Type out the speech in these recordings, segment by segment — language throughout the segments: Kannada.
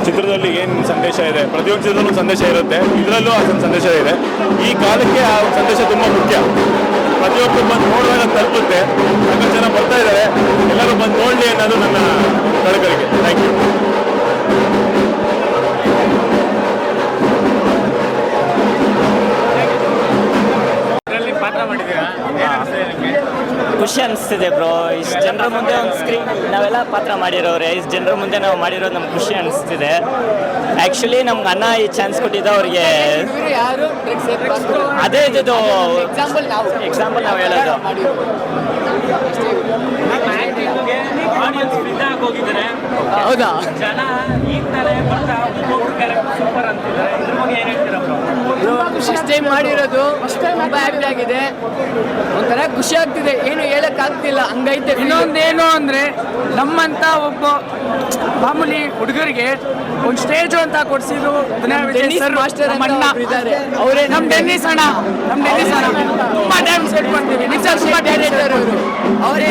ಚಿತ್ರದಲ್ಲಿ ಏನು ಸಂದೇಶ ಇದೆ, ಪ್ರತಿಯೊಂದು ಚಿತ್ರದಲ್ಲೂ ಸಂದೇಶ ಇರುತ್ತೆ, ಇದರಲ್ಲೂ ಆ ಸಂದೇಶ ಇದೆ. ಈ ಕಾಲಕ್ಕೆ ಆ ಸಂದೇಶ ತುಂಬ ಮುಖ್ಯ. ಪ್ರತಿಯೊಬ್ಬರು ಬಂದು ನೋಡುವಾಗ ತಲುಪುತ್ತೆ. ಸಾಕಷ್ಟು ಜನ ಬರ್ತಾ ಇದ್ದಾರೆ, ಎಲ್ಲರೂ ಬಂದು ನೋಡಲಿ ಅನ್ನೋದು ನನ್ನ ಕಳಕಳಿಕೆ. Thank you. ಖುಷಿ ಅನಿಸ್ತಿದೆ ಬ್ರೋ. ಇಷ್ಟು ಜನರ ಮುಂದೆ ಒಂದು ಸ್ಕ್ರೀನ್ ನಾವೆಲ್ಲ ಪಾತ್ರ ಮಾಡಿರೋರೆ, ಇಷ್ಟು ಜನರ ಮುಂದೆ ನಾವು ಮಾಡಿರೋದು ನಮ್ಗೆ ಖುಷಿ ಅನಿಸ್ತಿದೆ. ಆ್ಯಕ್ಚುಲಿ ನಮ್ಗೆ ಅಣ್ಣ ಈ ಚಾನ್ಸ್ ಕೊಟ್ಟಿದ್ದ ಅವ್ರಿಗೆ ಅದೇ ಇದು ಎಕ್ಸಾಂಪಲ್ ನಾವು ಹೇಳೋದು. ಹೌದಾ? ಜನ ಈಗ ತಾರೆ ಬರ್ತಾ ಸೂಪರ್ ಅಂತಿದ್ದಾರೆ. ಇದ್ರ ಬಗ್ಗೆ ಏನು ಹೇಳ್ತೀರಾ ಬ್ರೋ? ಫಸ್ಟ್ ಟೈಮ್ ಮಾಡಿರೋದು ತುಂಬ ಹ್ಯಾಪಿ ಆಗಿದೆ, ಒಂಥರ ಖುಷಿ ಆಗ್ತಿದೆ, ಏನು ಹೇಳಕ್ಕಾಗ್ತಿಲ್ಲ, ಹಂಗೈತೆ. ಇನ್ನೊಂದೇನು ಅಂದರೆ ನಮ್ಮಂಥ ಒಬ್ಬ ಮಾಮೂಲಿ ಹುಡುಗರಿಗೆ ಒಂದು ಸ್ಟೇಜು ಅಂತ ಕೊಡಿಸಿದ್ರು ಮಾಸ್ಟರ್ ಇದ್ದಾರೆ, ಅವರೇ ನಮ್ಮ ಡೆನ್ನಿಸ್ ಅಣ್ಣ. ತುಂಬ ಟೈಮ್ ಸೆಟ್ ಮಾಡ್ತೀವಿ, ನಿಜ ತುಂಬ ಡೈರೆಕ್ಟರ್ ಅವರು. ಅವರೇ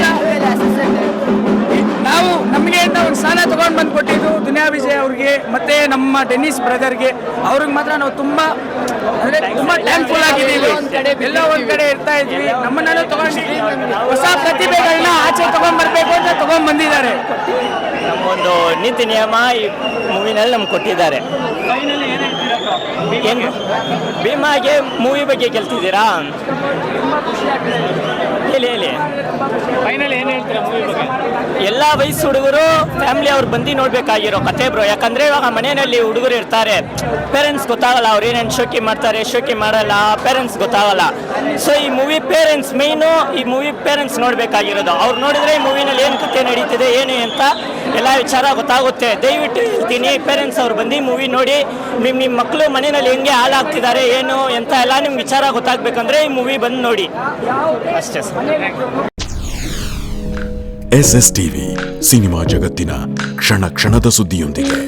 ನಾವು ನಮಗೆ ಅಂತ ಒಂದು ಸ್ಥಾನ ತೊಗೊಂಡು ಬಂದು ಕೊಟ್ಟಿದ್ದು ದುನಿಯಾ ವಿಜಯ್ ಅವ್ರಿಗೆ ಮತ್ತು ನಮ್ಮ ಡೆನ್ನಿಸ್ ಬ್ರದರ್ಗೆ. ಅವ್ರಿಗೆ ಮಾತ್ರ ನಾವು ತುಂಬ ಅಂದರೆ ತುಂಬ ಥ್ಯಾಂಕ್ಫುಲ್ ಆಗಿದ್ದೀವಿ. ಎಲ್ಲ ಒಂದು ಕಡೆ ಇರ್ತಾ ಇದ್ವಿ, ನಮ್ಮನ್ನೆಲ್ಲ ತೊಗೊಂಡು ಹೊಸ ಪ್ರತಿಭೆಗಳನ್ನ ಆಚೆ ತೊಗೊಂಡ್ಬರ್ಬೇಕು ಅಂತ ತೊಗೊಂಡ್ಬಂದಿದ್ದಾರೆ. ನಮ್ಮೊಂದು ನೀತಿ ನಿಯಮ ಈ ಮೂವಿನಲ್ಲಿ ನಮ್ಗೆ ಕೊಟ್ಟಿದ್ದಾರೆ. ಏನು ಭೀಮಾಗೆ ಮೂವಿ ಬಗ್ಗೆ ಕೇಳ್ತಿದ್ದೀರಾ? ಹೇಳಿ. ಫೈನಲ್ ಏನು ಹೇಳ್ತೀರಾ ಮೂವಿ ಬಗ್ಗೆ? ಎಲ್ಲ ವಯಸ್ಸು ಹುಡುಗರು ಫ್ಯಾಮಿಲಿ ಅವ್ರು ಬಂದು ನೋಡಬೇಕಾಗಿರೋ ಕತೆ ಬ್ರೋ. ಯಾಕಂದರೆ ಇವಾಗ ಮನೆಯಲ್ಲಿ ಹುಡುಗರು ಇರ್ತಾರೆ, ಪೇರೆಂಟ್ಸ್ ಗೊತ್ತಾಗಲ್ಲ ಅವ್ರು ಏನೇನು ಶೋಕಿ ಮಾಡ್ತಾರೆ, ಶೋಕಿ ಮಾಡಲ್ಲ, ಪೇರೆಂಟ್ಸ್ ಗೊತ್ತಾಗಲ್ಲ. ಸೊ ಈ ಮೂವಿ ಪೇರೆಂಟ್ಸ್ ಮೇಯ್ನು, ಈ ಮೂವಿ ಪೇರೆಂಟ್ಸ್ ನೋಡಬೇಕಾಗಿರೋದು. ಅವ್ರು ನೋಡಿದ್ರೆ ಈ ಮೂವಿನಲ್ಲಿ ಏನು ಕತೆ ನಡೀತಿದೆ ಏನು ಅಂತ ಎಲ್ಲ ವಿಚಾರ ಗೊತ್ತಾಗುತ್ತೆ. ದಯವಿಟ್ಟು ಹೇಳ್ತೀನಿ, ಪೇರೆಂಟ್ಸ್ ಅವ್ರು ಬಂದು ಮೂವಿ ನೋಡಿ, ನಿಮ್ಮ ಮಕ್ಕಳು ಮನೆಯಲ್ಲಿ ಹೆಂಗೆ ಹಾಳಾಗ್ತಿದ್ದಾರೆ ಏನು ಅಂತ ಎಲ್ಲ ನಿಮ್ಗೆ ವಿಚಾರ ಗೊತ್ತಾಗಬೇಕಂದ್ರೆ ಈ ಮೂವಿ ಬಂದು ನೋಡಿ ಅಷ್ಟೇ ಸರ್. SS TV ಸಿನಿಮಾ ಜಗತ್ತಿನ ಕ್ಷಣ ಕ್ಷಣದ ಸುದ್ದಿಯೊಂದಿಗೆ.